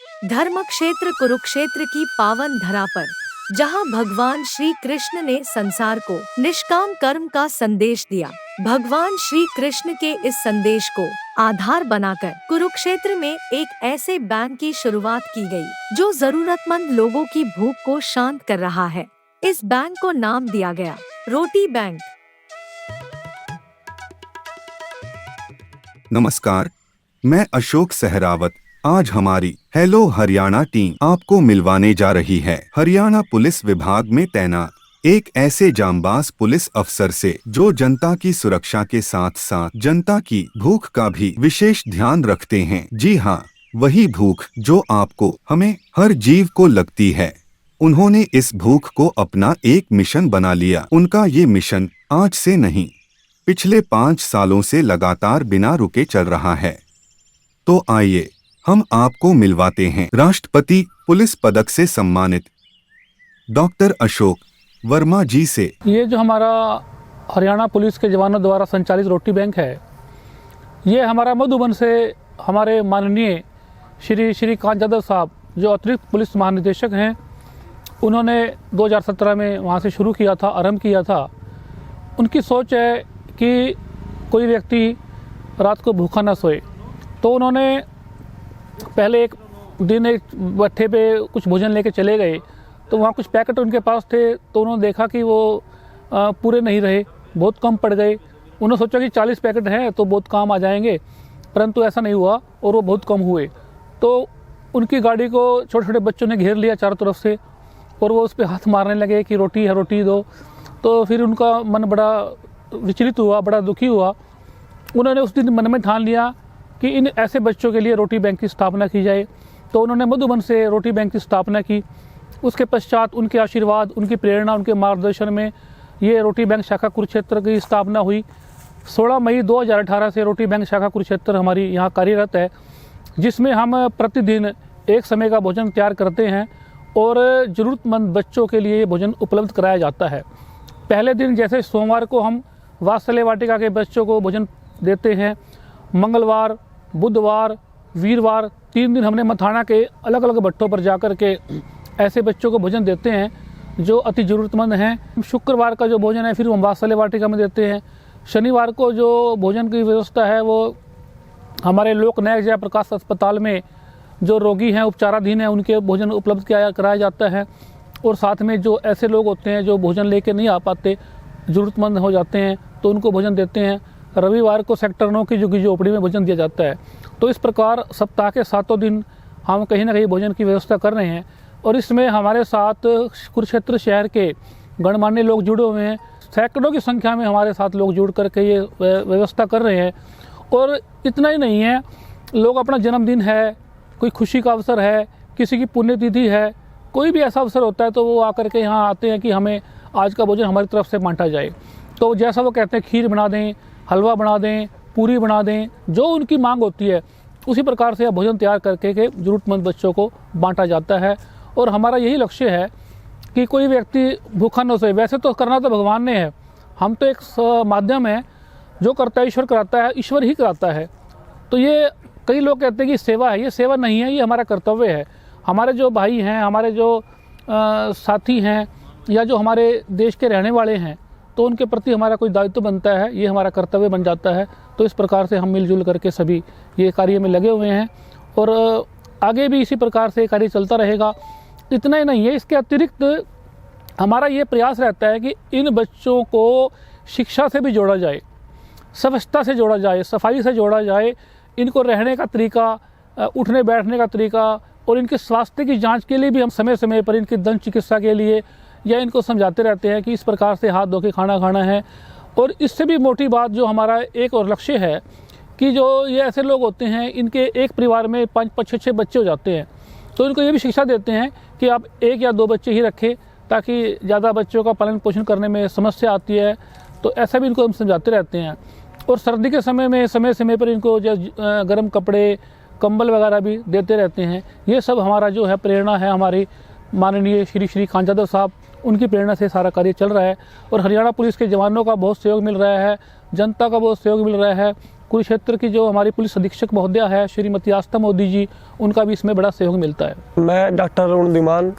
धर्म क्षेत्र कुरुक्षेत्र की पावन धरा पर, जहां भगवान श्री कृष्ण ने संसार को निष्काम कर्म का संदेश दिया, भगवान श्री कृष्ण के इस संदेश को आधार बनाकर कुरुक्षेत्र में एक ऐसे बैंक की शुरुआत की गई जो जरूरतमंद लोगों की भूख को शांत कर रहा है। इस बैंक को नाम दिया गया रोटी बैंक। नमस्कार, मैं अशोक सहरावत। आज हमारी हेलो हरियाणा टीम आपको मिलवाने जा रही है हरियाणा पुलिस विभाग में तैनात एक ऐसे जांबाज पुलिस अफसर से जो जनता की सुरक्षा के साथ साथ जनता की भूख का भी विशेष ध्यान रखते हैं। जी हाँ, वही भूख जो आपको, हमें, हर जीव को लगती है। उन्होंने इस भूख को अपना एक मिशन बना लिया। उनका ये मिशन आज से नहीं, पिछले 5 सालों से लगातार बिना रुके चल रहा है। तो आइए हम आपको मिलवाते हैं राष्ट्रपति पुलिस पदक से सम्मानित डॉक्टर अशोक वर्मा जी से। ये जो हमारा हरियाणा पुलिस के जवानों द्वारा संचालित रोटी बैंक है, ये हमारा मधुबन से हमारे माननीय श्री कांत यादव साहब जो अतिरिक्त पुलिस महानिदेशक हैं, उन्होंने 2017 में वहाँ से शुरू किया था, आरंभ किया था। उनकी सोच है कि कोई व्यक्ति रात को भूखा न सोए, तो उन्होंने पहले एक दिन एक भट्ठे पे कुछ भोजन लेके चले गए, तो वहाँ कुछ पैकेट उनके पास थे, तो उन्होंने देखा कि वो पूरे नहीं रहे, बहुत कम पड़ गए। उन्होंने सोचा कि 40 पैकेट हैं तो बहुत काम आ जाएंगे, परंतु ऐसा नहीं हुआ और वो बहुत कम हुए। तो उनकी गाड़ी को छोटे छोटे बच्चों ने घेर लिया चारों तरफ से, और वो उस पर हाथ मारने लगे कि रोटी है, रोटी दो। तो फिर उनका मन बड़ा विचलित हुआ, बड़ा दुखी हुआ। उन्होंने उस दिन मन में ठान लिया कि इन ऐसे बच्चों के लिए रोटी बैंक की स्थापना की जाए। तो उन्होंने मधुबन से रोटी बैंक की स्थापना की। उसके पश्चात उनके आशीर्वाद, उनकी प्रेरणा, उनके मार्गदर्शन में ये रोटी बैंक शाखा कुरुक्षेत्र की स्थापना हुई। 16 मई 2018 से रोटी बैंक शाखा कुरुक्षेत्र हमारी यहाँ कार्यरत है, जिसमें हम प्रतिदिन एक समय का भोजन तैयार करते हैं और ज़रूरतमंद बच्चों के लिए भोजन उपलब्ध कराया जाता है। पहले दिन जैसे सोमवार को हम वात्सल्य वाटिका के बच्चों को भोजन देते हैं, मंगलवार, बुधवार, वीरवार 3 दिन हमने मथाना के अलग अलग भट्टों पर जाकर के ऐसे बच्चों को भोजन देते हैं जो अति ज़रूरतमंद हैं। शुक्रवार का जो भोजन है फिर हम वात्सल्य वाटिका में देते हैं। शनिवार को जो भोजन की व्यवस्था है वो हमारे लोकनायक जयप्रकाश अस्पताल में जो रोगी हैं, उपचाराधीन हैं, उनके भोजन उपलब्ध कराया जाता है। और साथ में जो ऐसे लोग होते हैं जो भोजन लेके नहीं आ पाते, ज़रूरतमंद हो जाते हैं, तो उनको भोजन देते हैं। रविवार को सेक्टर 9 की झुग्गी झोपड़ी में भोजन दिया जाता है। तो इस प्रकार सप्ताह के 7 दिन हम कहीं ना कहीं भोजन की व्यवस्था कर रहे हैं। और इसमें हमारे साथ कुरुक्षेत्र शहर के गणमान्य लोग जुड़े हुए हैं। सैकड़ों की संख्या में हमारे साथ लोग जुड़ करके ये व्यवस्था कर रहे हैं। और इतना ही नहीं है, लोग अपना जन्मदिन है, कोई खुशी का अवसर है, किसी की पुण्यतिथि है, कोई भी ऐसा अवसर होता है तो वो आकर के यहाँ आते हैं कि हमें आज का भोजन हमारी तरफ से बांटा जाए। तो जैसा वो कहते हैं, खीर बना दें, हलवा बना दें, पूरी बना दें, जो उनकी मांग होती है उसी प्रकार से भोजन तैयार करके के ज़रूरतमंद बच्चों को बांटा जाता है। और हमारा यही लक्ष्य है कि कोई व्यक्ति भूखा न सोए। वैसे तो करना तो भगवान ने है, हम तो एक माध्यम है, जो करता है ईश्वर कराता है, ईश्वर ही कराता है। तो ये कई लोग कहते हैं कि सेवा है, ये सेवा नहीं है, ये हमारा कर्तव्य है। हमारे जो भाई हैं, हमारे जो साथी हैं, या जो हमारे देश के रहने वाले हैं, तो उनके प्रति हमारा कोई दायित्व बनता है, ये हमारा कर्तव्य बन जाता है। तो इस प्रकार से हम मिलजुल करके सभी ये कार्य में लगे हुए हैं और आगे भी इसी प्रकार से कार्य चलता रहेगा। इतना ही नहीं है, इसके अतिरिक्त हमारा ये प्रयास रहता है कि इन बच्चों को शिक्षा से भी जोड़ा जाए, स्वच्छता से जोड़ा जाए, सफाई से जोड़ा जाए। इनको रहने का तरीका, उठने बैठने का तरीका और इनके स्वास्थ्य की जांच के लिए भी हम समय समय पर इनकी दंत चिकित्सा के लिए या इनको समझाते रहते हैं कि इस प्रकार से हाथ धो के खाना खाना है। और इससे भी मोटी बात जो हमारा एक और लक्ष्य है कि जो ये ऐसे लोग होते हैं, इनके एक परिवार में 5-5, 6 बच्चे हो जाते हैं, तो इनको ये भी शिक्षा देते हैं कि आप 1 या 2 बच्चे ही रखें, ताकि ज़्यादा बच्चों का पालन पोषण करने में समस्या आती है। तो ऐसा भी इनको हम समझाते रहते हैं। और सर्दी के समय में समय समय पर इनको जो गर्म कपड़े, कंबल वगैरह भी देते रहते हैं। ये सब हमारा जो है प्रेरणा है हमारी माननीय श्री कांत यादव साहब, उनकी प्रेरणा से सारा कार्य चल रहा है। और हरियाणा पुलिस के जवानों का बहुत सहयोग मिल रहा है, जनता का बहुत सहयोग मिल रहा है। कुरुक्षेत्र की जो हमारी पुलिस अधीक्षक महोदया है श्रीमती आस्था मोदी जी, उनका भी इसमें बड़ा सहयोग मिलता है। मैं डॉक्टर अरुण धीमान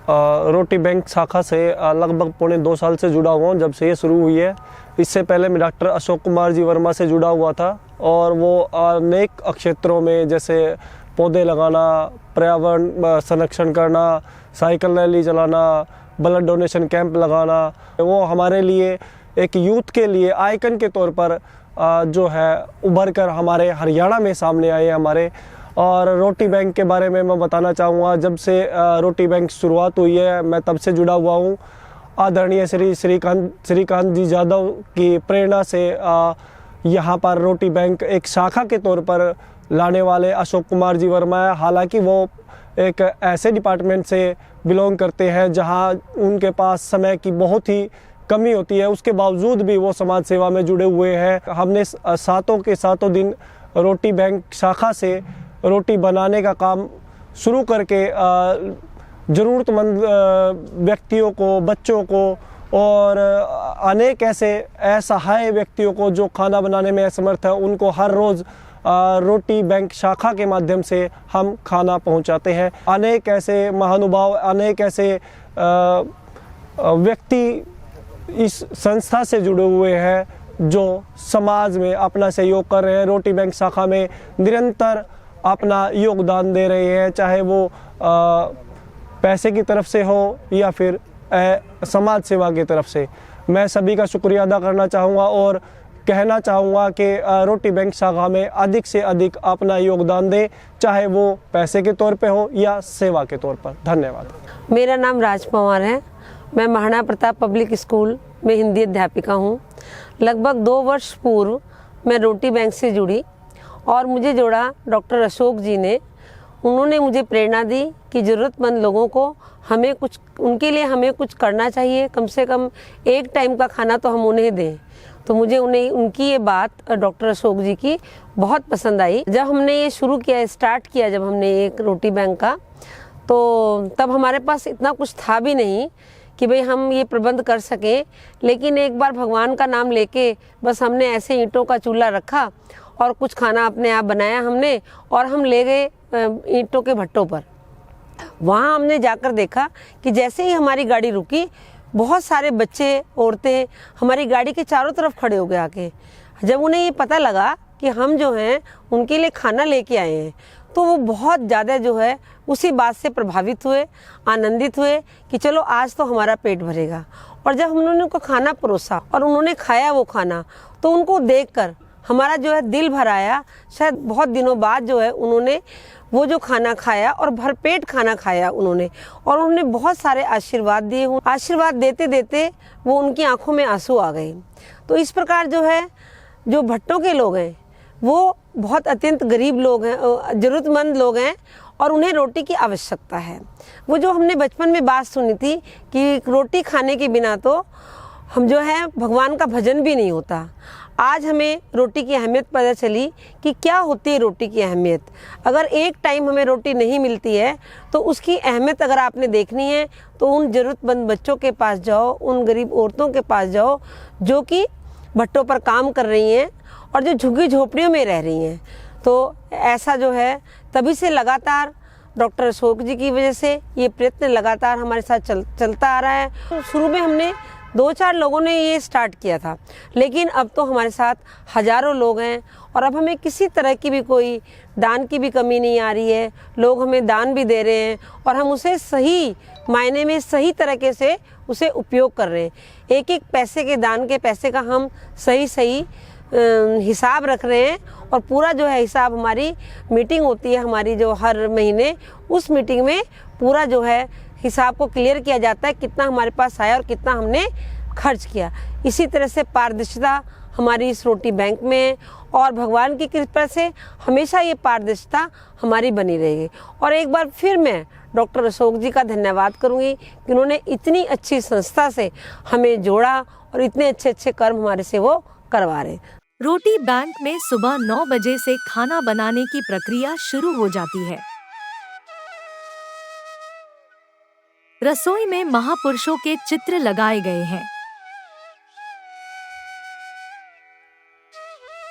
रोटी बैंक शाखा से लगभग पौने 2 साल से जुड़ा हुआ हूँ, जब से ये शुरू हुई है। इससे पहले मैं डॉक्टर अशोक कुमार जी वर्मा से जुड़ा हुआ था और वो अनेक क्षेत्रों में जैसे पौधे लगाना, पर्यावरण संरक्षण करना, साइकिल रैली चलाना, ब्लड डोनेशन कैंप लगाना, वो हमारे लिए एक यूथ के लिए आइकन के तौर पर जो है उभर कर हमारे हरियाणा में सामने आए हमारे। और रोटी बैंक के बारे में मैं बताना चाहूँगा, जब से रोटी बैंक शुरुआत हुई है मैं तब से जुड़ा हुआ हूँ। आदरणीय श्रीकांत जी जाधव की प्रेरणा से यहाँ पर रोटी बैंक एक शाखा के तौर पर लाने वाले अशोक कुमार जी वर्मा है। हालांकि वो एक ऐसे डिपार्टमेंट से बिलोंग करते हैं जहाँ उनके पास समय की बहुत ही कमी होती है, उसके बावजूद भी वो समाज सेवा में जुड़े हुए हैं। हमने सातों के सातों दिन रोटी बैंक शाखा से रोटी बनाने का काम शुरू करके ज़रूरतमंद व्यक्तियों को, बच्चों को और अनेक ऐसे असहाय व्यक्तियों को जो खाना बनाने में असमर्थ है, उनको हर रोज़ रोटी बैंक शाखा के माध्यम से हम खाना पहुंचाते हैं। अनेक ऐसे महानुभाव, अनेक ऐसे व्यक्ति इस संस्था से जुड़े हुए हैं जो समाज में अपना सहयोग कर रहे हैं, रोटी बैंक शाखा में निरंतर अपना योगदान दे रहे हैं, चाहे वो पैसे की तरफ से हो या फिर समाज सेवा की तरफ से। मैं सभी का शुक्रिया अदा करना चाहूँगा और कहना चाहूँगा कि रोटी बैंक शाखा में अधिक से अधिक अपना योगदान दें, चाहे वो पैसे के तौर पे हो या सेवा के तौर पर। धन्यवाद। मेरा नाम राज पवार है। मैं महाराणा प्रताप पब्लिक स्कूल में हिंदी अध्यापिका हूँ। लगभग 2 वर्ष पूर्व मैं रोटी बैंक से जुड़ी और मुझे जोड़ा डॉक्टर अशोक जी ने। उन्होंने मुझे प्रेरणा दी कि ज़रूरतमंद लोगों को हमें कुछ, उनके लिए हमें कुछ करना चाहिए, कम से कम एक टाइम का खाना तो हम उन्हें दें। तो मुझे उनकी ये बात डॉक्टर अशोक जी की बहुत पसंद आई। जब हमने ये शुरू किया, स्टार्ट किया जब हमने एक रोटी बैंक का, तो तब हमारे पास इतना कुछ था भी नहीं कि भाई हम ये प्रबंध कर सकें। लेकिन एक बार भगवान का नाम लेके बस हमने ऐसे ईंटों का चूल्हा रखा और कुछ खाना अपने आप बनाया हमने, और हम ले गए ईंटों के भट्टों पर। वहाँ हमने जाकर देखा कि जैसे ही हमारी गाड़ी रुकी, बहुत सारे बच्चे, औरतें हमारी गाड़ी के चारों तरफ खड़े हो गए आके। जब उन्हें ये पता लगा कि हम जो हैं उनके लिए खाना लेके आए हैं, तो वो बहुत ज़्यादा जो है उसी बात से प्रभावित हुए, आनंदित हुए कि चलो आज तो हमारा पेट भरेगा। और जब हमने उनको खाना परोसा और उन्होंने खाया वो खाना, तो उनको देखकर हमारा जो है दिल भर आया। शायद बहुत दिनों बाद जो है उन्होंने वो जो खाना खाया और भरपेट खाना खाया उन्होंने, और उन्होंने बहुत सारे आशीर्वाद दिए। आशीर्वाद देते देते वो उनकी आंखों में आंसू आ गए। तो इस प्रकार जो है, जो भट्टों के लोग हैं वो बहुत अत्यंत गरीब लोग हैं, ज़रूरतमंद लोग हैं और उन्हें रोटी की आवश्यकता है। वो जो हमने बचपन में बात सुनी थी कि रोटी खाने के बिना तो हम जो है भगवान का भजन भी नहीं होता। आज हमें रोटी की अहमियत पता चली कि क्या होती है रोटी की अहमियत। अगर एक टाइम हमें रोटी नहीं मिलती है तो उसकी अहमियत अगर आपने देखनी है तो उन ज़रूरतमंद बच्चों के पास जाओ, उन गरीब औरतों के पास जाओ जो कि भट्टों पर काम कर रही हैं और जो झुग्गी झोपड़ियों में रह रही हैं। तो ऐसा जो है तभी से लगातार डॉक्टर अशोक जी की वजह से ये प्रयत्न लगातार हमारे साथ चलता आ रहा है। तो शुरू में हमने 2-4 लोगों ने ये स्टार्ट किया था, लेकिन अब तो हमारे साथ हज़ारों लोग हैं और अब हमें किसी तरह की भी कोई दान की भी कमी नहीं आ रही है। लोग हमें दान भी दे रहे हैं और हम उसे सही मायने में, सही तरीके से उसे उपयोग कर रहे हैं। एक एक पैसे के दान के पैसे का हम सही हिसाब रख रहे हैं और पूरा जो है हिसाब, हमारी मीटिंग होती है हमारी जो हर महीने, उस मीटिंग में पूरा जो है हिसाब को क्लियर किया जाता है, कितना हमारे पास आया और कितना हमने खर्च किया। इसी तरह से पारदर्शिता हमारी इस रोटी बैंक में है और भगवान की कृपा से हमेशा ये पारदर्शिता हमारी बनी रहेगी। और एक बार फिर मैं डॉक्टर अशोक जी का धन्यवाद करूंगी कि उन्होंने इतनी अच्छी संस्था से हमें जोड़ा और इतने अच्छे कर्म हमारे से वो करवा रहे हैं। रोटी बैंक में सुबह 9 बजे से खाना बनाने की प्रक्रिया शुरू हो जाती है। रसोई में महापुरुषों के चित्र लगाए गए हैं।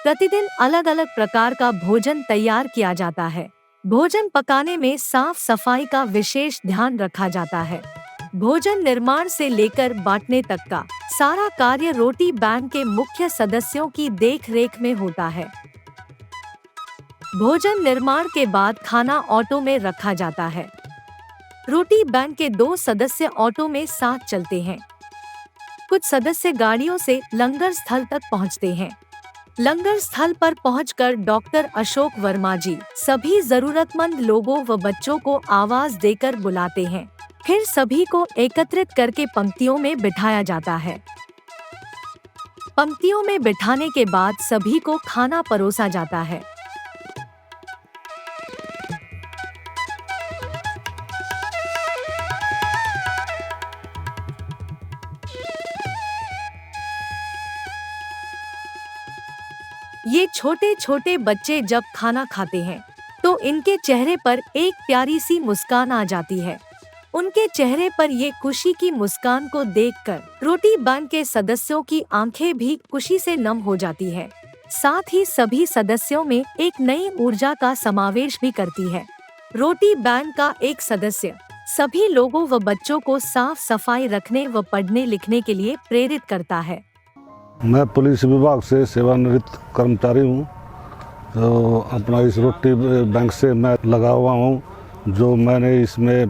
प्रतिदिन अलग अलग प्रकार का भोजन तैयार किया जाता है। भोजन पकाने में साफ सफाई का विशेष ध्यान रखा जाता है। भोजन निर्माण से लेकर बांटने तक का सारा कार्य रोटी बैंक के मुख्य सदस्यों की देखरेख में होता है। भोजन निर्माण के बाद खाना ऑटो में रखा जाता है। रोटी बैंक के 2 सदस्य ऑटो में साथ चलते हैं। कुछ सदस्य गाड़ियों से लंगर स्थल तक पहुंचते हैं। लंगर स्थल पर पहुंचकर डॉक्टर अशोक वर्मा जी सभी जरूरतमंद लोगों व बच्चों को आवाज देकर बुलाते हैं। फिर सभी को एकत्रित करके पंक्तियों में बिठाया जाता है। पंक्तियों में बिठाने के बाद सभी को खाना परोसा जाता है। ये छोटे छोटे बच्चे जब खाना खाते हैं तो इनके चेहरे पर एक प्यारी सी मुस्कान आ जाती है। उनके चेहरे पर ये खुशी की मुस्कान को देखकर रोटी बैंक के सदस्यों की आंखें भी खुशी से नम हो जाती है। साथ ही सभी सदस्यों में एक नई ऊर्जा का समावेश भी करती है। रोटी बैंक का एक सदस्य सभी लोगों व बच्चों को साफ सफाई रखने व पढ़ने लिखने के लिए प्रेरित करता है। मैं पुलिस विभाग से सेवानिवृत्त कर्मचारी हूँ। तो अपना इस रोटी बैंक से मैं लगा हुआ हूँ। जो मैंने इसमें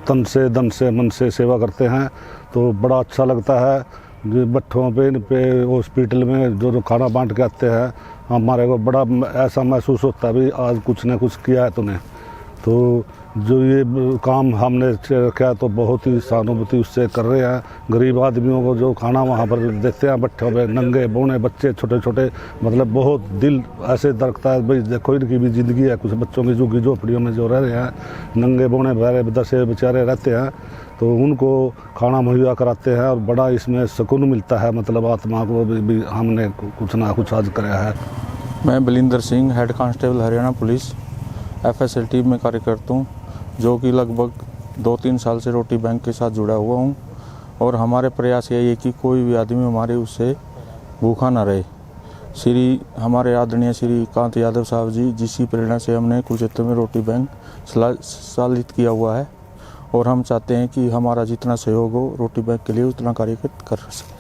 तन से धन से मन से सेवा करते हैं तो बड़ा अच्छा लगता है। जो बट्ठों पे हॉस्पिटल में जो खाना बांट के आते हैं, हमारे को बड़ा ऐसा महसूस होता है भी आज कुछ न कुछ किया है तूने। तो जो ये काम हमने किया तो बहुत ही सहानुभूति उससे कर रहे हैं। गरीब आदमियों को जो खाना वहाँ पर देते हैं बट्ठों पे, नंगे बूढ़े बच्चे छोटे छोटे, मतलब बहुत दिल ऐसे दरकता है भाई देखो इनकी भी ज़िंदगी है। कुछ बच्चों की झुग्गी झोपड़ियों में जो रह रहे हैं, नंगे बूढ़े बहरे दसे बेचारे रहते हैं, तो उनको खाना मुहैया कराते हैं और बड़ा इसमें सुकून मिलता है। मतलब आत्मा को भी हमने कुछ ना कुछ आज कराया है। मैं Balinder Singh, head constable Haryana police FSL team में कार्य करता हूँ, जो कि लगभग 2-3 साल से रोटी बैंक के साथ जुड़ा हुआ हूँ। और हमारे प्रयास यही है कि कोई भी आदमी हमारे उससे भूखा ना रहे। हमारे आदरणीय श्री कांत यादव साहब जी, जिसकी प्रेरणा से हमने कुरुक्षेत्र में रोटी बैंक संचालित किया हुआ है और हम चाहते हैं कि हमारा जितना सहयोग हो रोटी बैंक के लिए उतना कार्य कर सकें।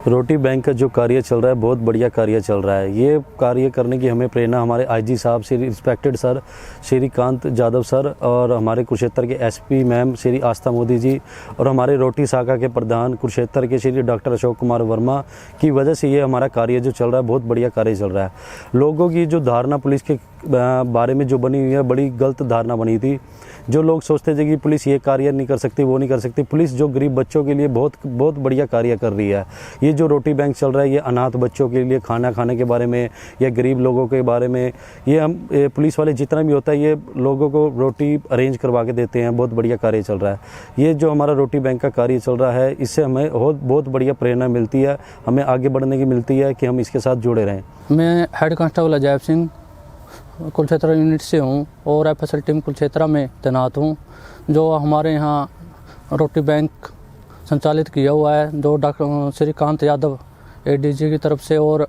रोटी बैंक का जो कार्य चल रहा है बहुत बढ़िया कार्य चल रहा है। ये कार्य करने की हमें प्रेरणा हमारे IG साहब Shri respected sir Shri Kant Yadav sir और हमारे कुरुक्षेत्र के SP मैम श्री आस्था मोदी जी और हमारे रोटी शाखा के प्रधान कुरुक्षेत्र के श्री डॉक्टर अशोक कुमार वर्मा की वजह से ये हमारा कार्य जो चल रहा है बहुत बढ़िया कार्य चल रहा है। लोगों की जो धारणा पुलिस के बारे में जो बनी हुई है बड़ी गलत धारणा बनी थी। जो लोग सोचते थे कि पुलिस ये कार्य नहीं कर सकती, वो नहीं कर सकती। पुलिस जो गरीब बच्चों के लिए बहुत बढ़िया कार्य कर रही है। ये जो रोटी बैंक चल रहा है ये अनाथ बच्चों के लिए खाना खाने के बारे में या गरीब लोगों के बारे में, ये हम पुलिस वाले जितना भी होता है ये लोगों को रोटी अरेंज करवा के देते हैं। बहुत बढ़िया कार्य चल रहा है। ये जो हमारा रोटी बैंक का कार्य चल रहा है इससे हमें बहुत बढ़िया प्रेरणा मिलती है, हमें आगे बढ़ने की मिलती है कि हम इसके साथ जुड़े रहें। मैं head constable Ajaib Singh Kurukshetra unit से हूँ और FSL टीम कुरुक्षेत्र में तैनात हूँ। जो हमारे यहाँ रोटी बैंक संचालित किया हुआ है जो डॉक्टर श्रीकांत यादव ADG की तरफ से और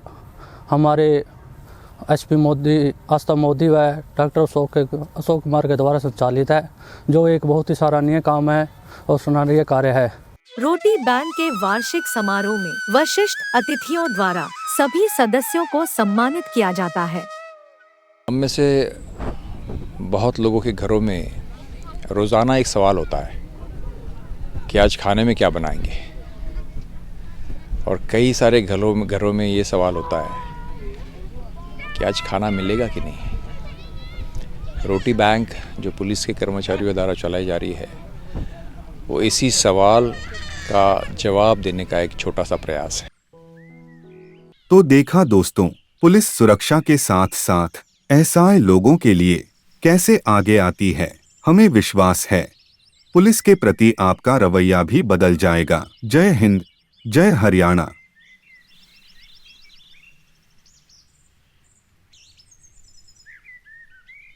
हमारे SP मोदी आस्था मोदी व डॉक्टर अशोक कुमार के द्वारा संचालित है, जो एक बहुत ही सराहनीय काम है और सराहनीय कार्य है। रोटी बैंक के वार्षिक समारोह में विशिष्ट अतिथियों द्वारा सभी सदस्यों को सम्मानित किया जाता है। हम में से बहुत लोगों के घरों में रोज़ाना एक सवाल होता है कि आज खाने में क्या बनाएंगे, और कई सारे घरों में ये सवाल होता है कि आज खाना मिलेगा कि नहीं। रोटी बैंक जो पुलिस के कर्मचारियों द्वारा चलाई जा रही है वो इसी सवाल का जवाब देने का एक छोटा सा प्रयास है। तो देखा दोस्तों, पुलिस सुरक्षा के साथ साथ असहाय लोगों के लिए कैसे आगे आती है। हमें विश्वास है पुलिस के प्रति आपका रवैया भी बदल जाएगा। जय हिंद, जय हरियाणा।